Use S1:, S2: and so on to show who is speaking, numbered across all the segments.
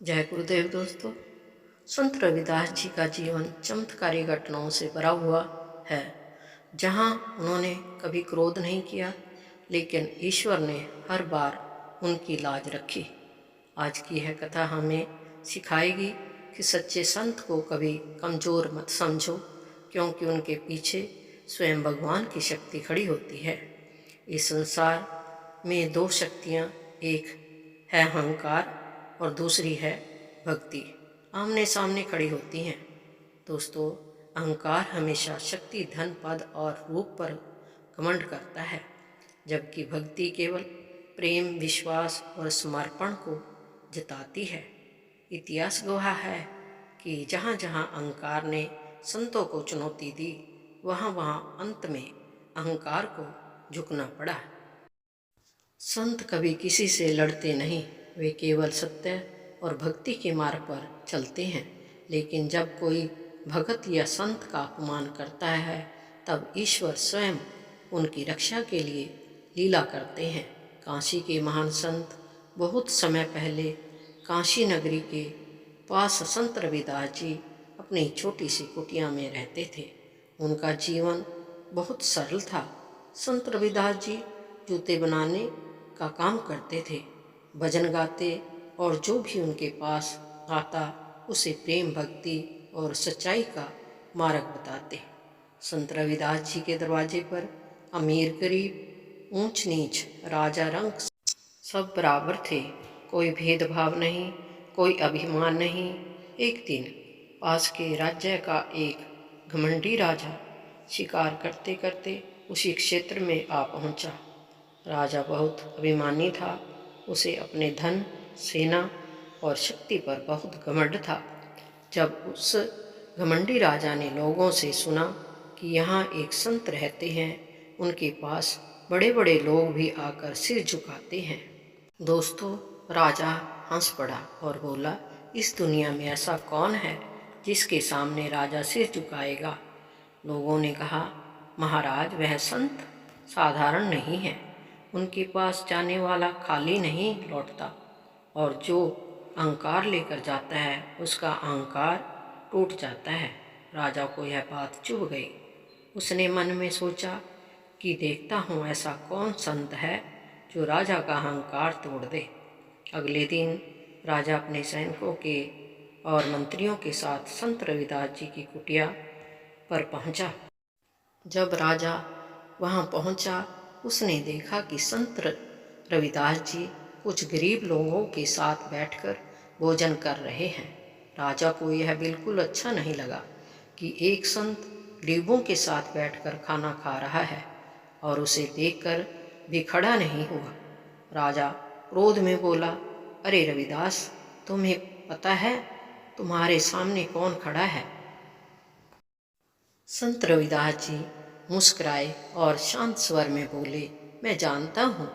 S1: जय गुरुदेव दोस्तों। संत रविदास जी का जीवन चमत्कारी घटनाओं से भरा हुआ है। जहाँ उन्होंने कभी क्रोध नहीं किया, लेकिन ईश्वर ने हर बार उनकी लाज रखी। आज की यह कथा हमें सिखाएगी कि सच्चे संत को कभी कमज़ोर मत समझो, क्योंकि उनके पीछे स्वयं भगवान की शक्ति खड़ी होती है। इस संसार में दो शक्तियाँ, एक है अहंकार और दूसरी है भक्ति, आमने सामने खड़ी होती हैं। दोस्तों, अहंकार हमेशा शक्ति, धन, पद और रूप पर घमंड करता है, जबकि भक्ति केवल प्रेम, विश्वास और समर्पण को जताती है। इतिहास गवाह है कि जहाँ जहाँ अहंकार ने संतों को चुनौती दी, वहाँ वहाँ अंत में अहंकार को झुकना पड़ा। संत कभी किसी से लड़ते नहीं, वे केवल सत्य और भक्ति के मार्ग पर चलते हैं। लेकिन जब कोई भगत या संत का अपमान करता है, तब ईश्वर स्वयं उनकी रक्षा के लिए लीला करते हैं। काशी के महान संत बहुत समय पहले काशी नगरी के पास संत रविदास जी अपनी छोटी सी कुटिया में रहते थे। उनका जीवन बहुत सरल था। संत रविदास जी जूते बनाने का काम करते थे, भजन गाते और जो भी उनके पास आता उसे प्रेम, भक्ति और सच्चाई का मार्ग बताते। संत रविदास जी के दरवाजे पर अमीर गरीब, ऊंच नीच, राजा रंक सब बराबर थे। कोई भेदभाव नहीं, कोई अभिमान नहीं। एक दिन पास के राज्य का एक घमंडी राजा शिकार करते करते उसी क्षेत्र में आ पहुंचा। राजा बहुत अभिमानी था। उसे अपने धन, सेना और शक्ति पर बहुत घमंड था। जब उस घमंडी राजा ने लोगों से सुना कि यहाँ एक संत रहते हैं, उनके पास बड़े बड़े लोग भी आकर सिर झुकाते हैं। दोस्तों, राजा हंस पड़ा और बोला, इस दुनिया में ऐसा कौन है जिसके सामने राजा सिर झुकाएगा? लोगों ने कहा, महाराज, वह संत साधारण नहीं है। उनके पास जाने वाला खाली नहीं लौटता, और जो अहंकार लेकर जाता है उसका अहंकार टूट जाता है। राजा को यह बात चुभ गई। उसने मन में सोचा कि देखता हूँ ऐसा कौन संत है जो राजा का अहंकार तोड़ दे। अगले दिन राजा अपने सैनिकों के और मंत्रियों के साथ संत रविदास जी की कुटिया पर पहुंचा। जब राजा वहां पहुंचा, उसने देखा कि संत रविदास जी कुछ गरीब लोगों के साथ बैठकर भोजन कर रहे हैं। राजा को यह बिल्कुल अच्छा नहीं लगा कि एक संत गरीबों के साथ बैठकर खाना खा रहा है, और उसे देखकर भी खड़ा नहीं हुआ। राजा क्रोध में बोला, अरे रविदास, तुम्हें पता है तुम्हारे सामने कौन खड़ा है? संत रविदास जी मुस्कुराए और शांत स्वर में बोले, मैं जानता हूँ,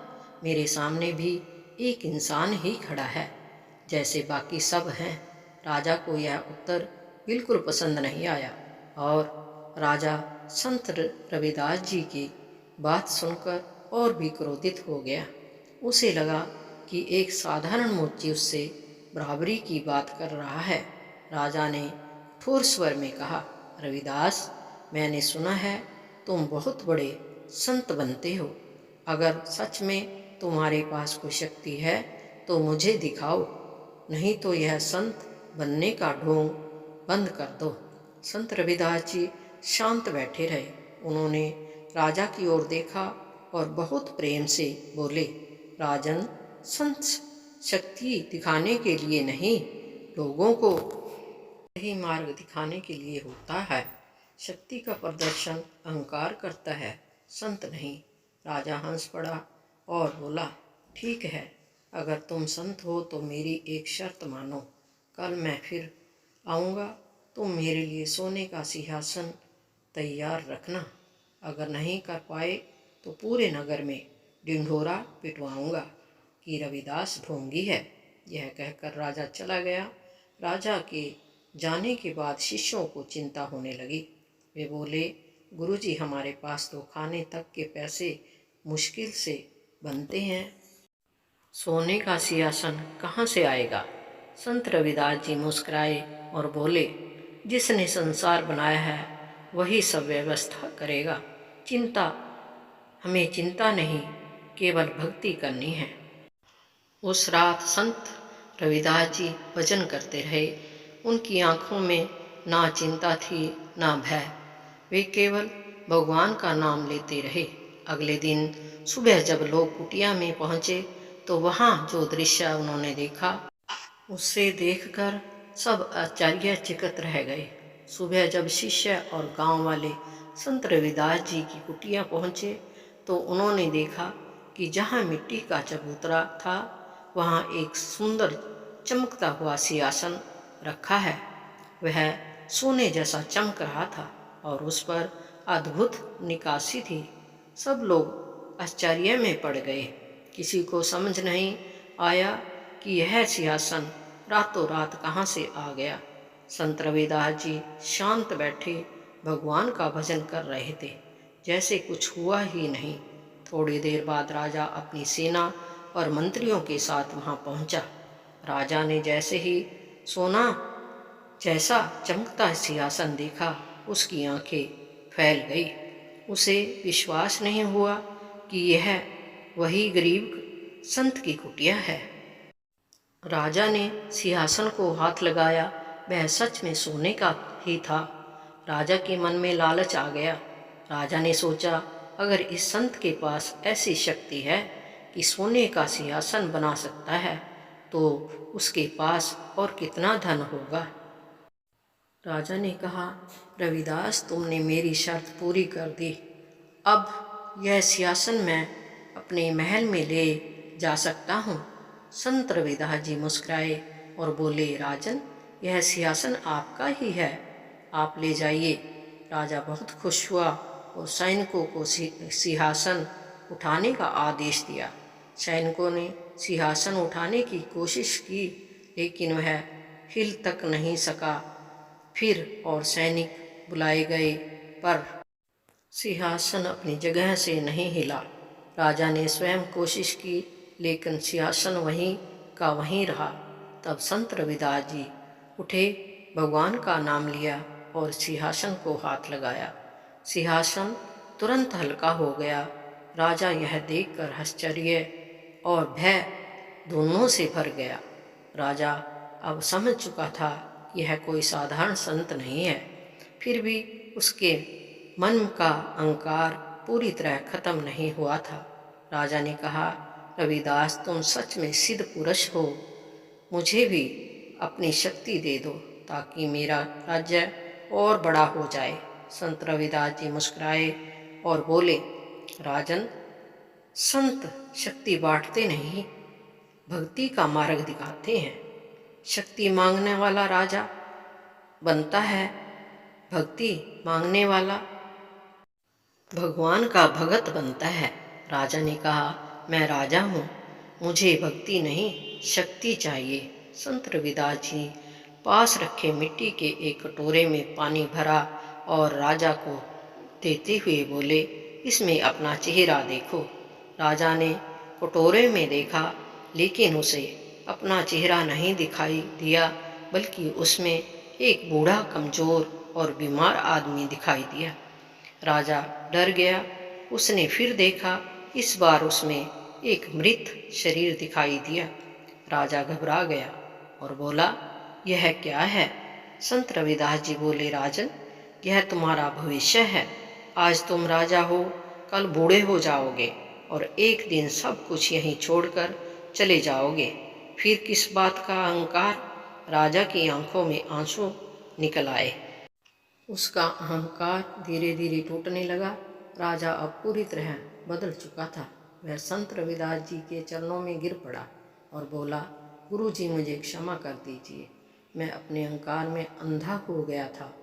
S1: मेरे सामने भी एक इंसान ही खड़ा है, जैसे बाकी सब हैं। राजा को यह उत्तर बिल्कुल पसंद नहीं आया, और राजा संत रविदास जी की बात सुनकर और भी क्रोधित हो गया। उसे लगा कि एक साधारण मूर्ति उससे बराबरी की बात कर रहा है। राजा ने कठोर स्वर में कहा, रविदास, मैंने सुना है तुम बहुत बड़े संत बनते हो। अगर सच में तुम्हारे पास कोई शक्ति है तो मुझे दिखाओ, नहीं तो यह संत बनने का ढोंग बंद कर दो। संत रविदास जी शांत बैठे रहे। उन्होंने राजा की ओर देखा और बहुत प्रेम से बोले, राजन, संत शक्ति दिखाने के लिए नहीं, लोगों को सही मार्ग दिखाने के लिए होता है। शक्ति का प्रदर्शन अहंकार करता है, संत नहीं। राजा हंस पड़ा और बोला, ठीक है, अगर तुम संत हो तो मेरी एक शर्त मानो। कल मैं फिर आऊँगा, तुम मेरे लिए सोने का सिंहासन तैयार रखना। अगर नहीं कर पाए तो पूरे नगर में ढिंढोरा पिटवाऊंगा कि रविदास ढोंगी है। यह कहकर राजा चला गया। राजा के जाने के बाद शिष्यों को चिंता होने लगी। वे बोले, गुरुजी, हमारे पास तो खाने तक के पैसे मुश्किल से बनते हैं, सोने का सिंहासन कहाँ से आएगा? संत रविदास जी मुस्कुराए और बोले, जिसने संसार बनाया है वही सब व्यवस्था करेगा। हमें चिंता नहीं, केवल भक्ति करनी है। उस रात संत रविदास जी भजन करते रहे। उनकी आंखों में ना चिंता थी ना भय, वे केवल भगवान का नाम लेते रहे। अगले दिन सुबह जब लोग कुटिया में पहुंचे तो वहां जो दृश्य उन्होंने देखा उसे देखकर सब आश्चर्यचकित रह गए। सुबह जब शिष्य और गांव वाले संत रविदास जी की कुटिया पहुंचे तो उन्होंने देखा कि जहां मिट्टी का चबूतरा था वहां एक सुंदर चमकता हुआ सिंहासन रखा है। वह सोने जैसा चमक रहा था और उस पर अद्भुत निकासी थी। सब लोग आश्चर्य में पड़ गए। किसी को समझ नहीं आया कि यह सिंहासन रातों रात कहाँ से आ गया। संत रविदास जी शांत बैठे भगवान का भजन कर रहे थे, जैसे कुछ हुआ ही नहीं। थोड़ी देर बाद राजा अपनी सेना और मंत्रियों के साथ वहां पहुंचा। राजा ने जैसे ही सोना जैसा चमकता सिंहासन देखा, उसकी आंखें फैल गई। उसे विश्वास नहीं हुआ कि यह वही गरीब संत की कुटिया है। राजा ने सिंहासन को हाथ लगाया, वह सच में सोने का ही था। राजा के मन में लालच आ गया। राजा ने सोचा, अगर इस संत के पास ऐसी शक्ति है कि सोने का सिंहासन बना सकता है तो उसके पास और कितना धन होगा। राजा ने कहा, रविदास, तुमने मेरी शर्त पूरी कर दी। अब यह सिंहासन मैं अपने महल में ले जा सकता हूँ। संत रविदास जी मुस्कुराए और बोले, राजन, यह सिंहासन आपका ही है, आप ले जाइए। राजा बहुत खुश हुआ और सैनिकों को सिंहासन उठाने का आदेश दिया। सैनिकों ने सिंहासन उठाने की कोशिश की, लेकिन वह हिल तक नहीं सका। फिर और सैनिक बुलाए गए पर सिंहासन अपनी जगह से नहीं हिला। राजा ने स्वयं कोशिश की, लेकिन सिंहासन वहीं का वहीं रहा। तब संत रविदास जी उठे, भगवान का नाम लिया और सिंहासन को हाथ लगाया। सिंहासन तुरंत हल्का हो गया। राजा यह देखकर आश्चर्य और भय दोनों से भर गया। राजा अब समझ चुका था कि यह कोई साधारण संत नहीं है। फिर भी उसके मन का अहंकार पूरी तरह खत्म नहीं हुआ था। राजा ने कहा, रविदास, तुम सच में सिद्ध पुरुष हो। मुझे भी अपनी शक्ति दे दो ताकि मेरा राज्य और बड़ा हो जाए। संत रविदास जी मुस्कुराए और बोले, राजन, संत शक्ति बांटते नहीं, भक्ति का मार्ग दिखाते हैं। शक्ति मांगने वाला राजा बनता है, भक्ति मांगने वाला भगवान का भगत बनता है। राजा ने कहा, मैं राजा हूँ, मुझे भक्ति नहीं शक्ति चाहिए। संत रविदास जी पास रखे मिट्टी के एक कटोरे में पानी भरा और राजा को देते हुए बोले, इसमें अपना चेहरा देखो। राजा ने कटोरे में देखा, लेकिन उसे अपना चेहरा नहीं दिखाई दिया, बल्कि उसमें एक बूढ़ा, कमजोर और बीमार आदमी दिखाई दिया। राजा डर गया। उसने फिर देखा, इस बार उसमें एक मृत शरीर दिखाई दिया। राजा घबरा गया और बोला, यह क्या है? संत रविदास जी बोले, राजन, यह तुम्हारा भविष्य है। आज तुम राजा हो, कल बूढ़े हो जाओगे और एक दिन सब कुछ यहीं छोड़कर चले जाओगे। फिर किस बात का अहंकार? राजा की आंखों में आंसू निकल आए। उसका अहंकार धीरे धीरे टूटने लगा। राजा अब पूरी तरह बदल चुका था। वह संत रविदास जी के चरणों में गिर पड़ा और बोला, गुरु जी, मुझे क्षमा कर दीजिए। मैं अपने अहंकार में अंधा हो गया था।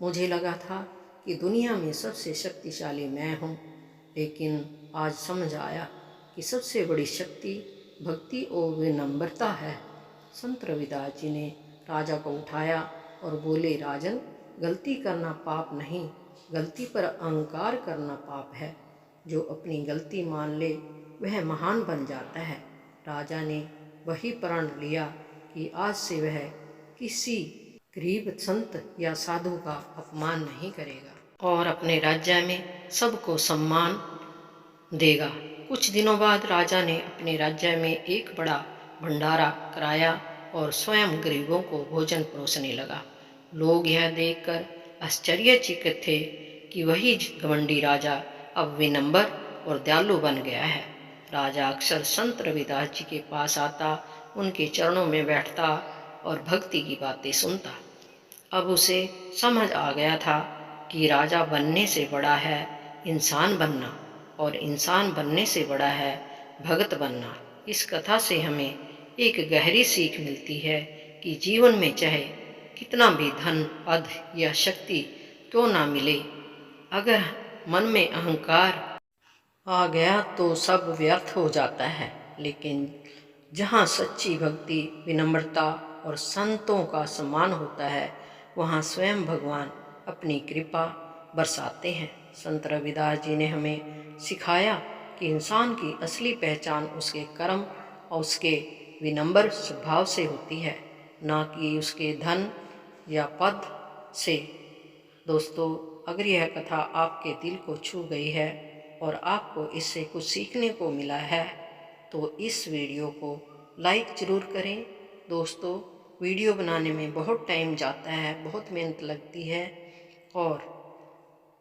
S1: मुझे लगा था कि दुनिया में सबसे शक्तिशाली मैं हूँ, लेकिन आज समझ आया कि सबसे बड़ी शक्ति भक्ति और विनम्रता है। संत रविदास जी ने राजा को उठाया और बोले, राजन, गलती करना पाप नहीं, गलती पर अहंकार करना पाप है। जो अपनी गलती मान ले वह महान बन जाता है। राजा ने वही प्रण लिया कि आज से वह किसी गरीब संत या साधु का अपमान नहीं करेगा और अपने राज्य में सबको सम्मान देगा। कुछ दिनों बाद राजा ने अपने राज्य में एक बड़ा भंडारा कराया और स्वयं गरीबों को भोजन परोसने लगा। लोग यह देखकर आश्चर्यचकित थे कि वही घमंडी राजा अब विनम्र और दयालु बन गया है। राजा अक्सर संत रविदास जी के पास आता, उनके चरणों में बैठता और भक्ति की बातें सुनता। अब उसे समझ आ गया था कि राजा बनने से बड़ा है इंसान बनना और इंसान बनने से बड़ा है भगत बनना। इस कथा से हमें एक गहरी सीख मिलती है कि जीवन में चाहे कितना भी धन, पद या शक्ति क्यों ना मिले, अगर मन में अहंकार आ गया तो सब व्यर्थ हो जाता है। लेकिन जहाँ सच्ची भक्ति, विनम्रता और संतों का सम्मान होता है, वहाँ स्वयं भगवान अपनी कृपा बरसाते हैं। संत रविदास जी ने हमें सिखाया कि इंसान की असली पहचान उसके कर्म और उसके विनम्र स्वभाव से होती है, ना कि उसके धन या पद से। दोस्तों, अगर यह कथा आपके दिल को छू गई है और आपको इससे कुछ सीखने को मिला है तो इस वीडियो को लाइक ज़रूर करें। दोस्तों, वीडियो बनाने में बहुत टाइम जाता है, बहुत मेहनत लगती है, और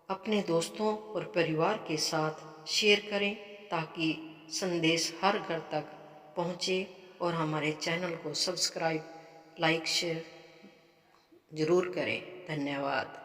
S1: अपने दोस्तों और परिवार के साथ शेयर करें ताकि संदेश हर घर तक पहुँचे, और हमारे चैनल को सब्सक्राइब, लाइक, शेयर ज़रूर करें। धन्यवाद।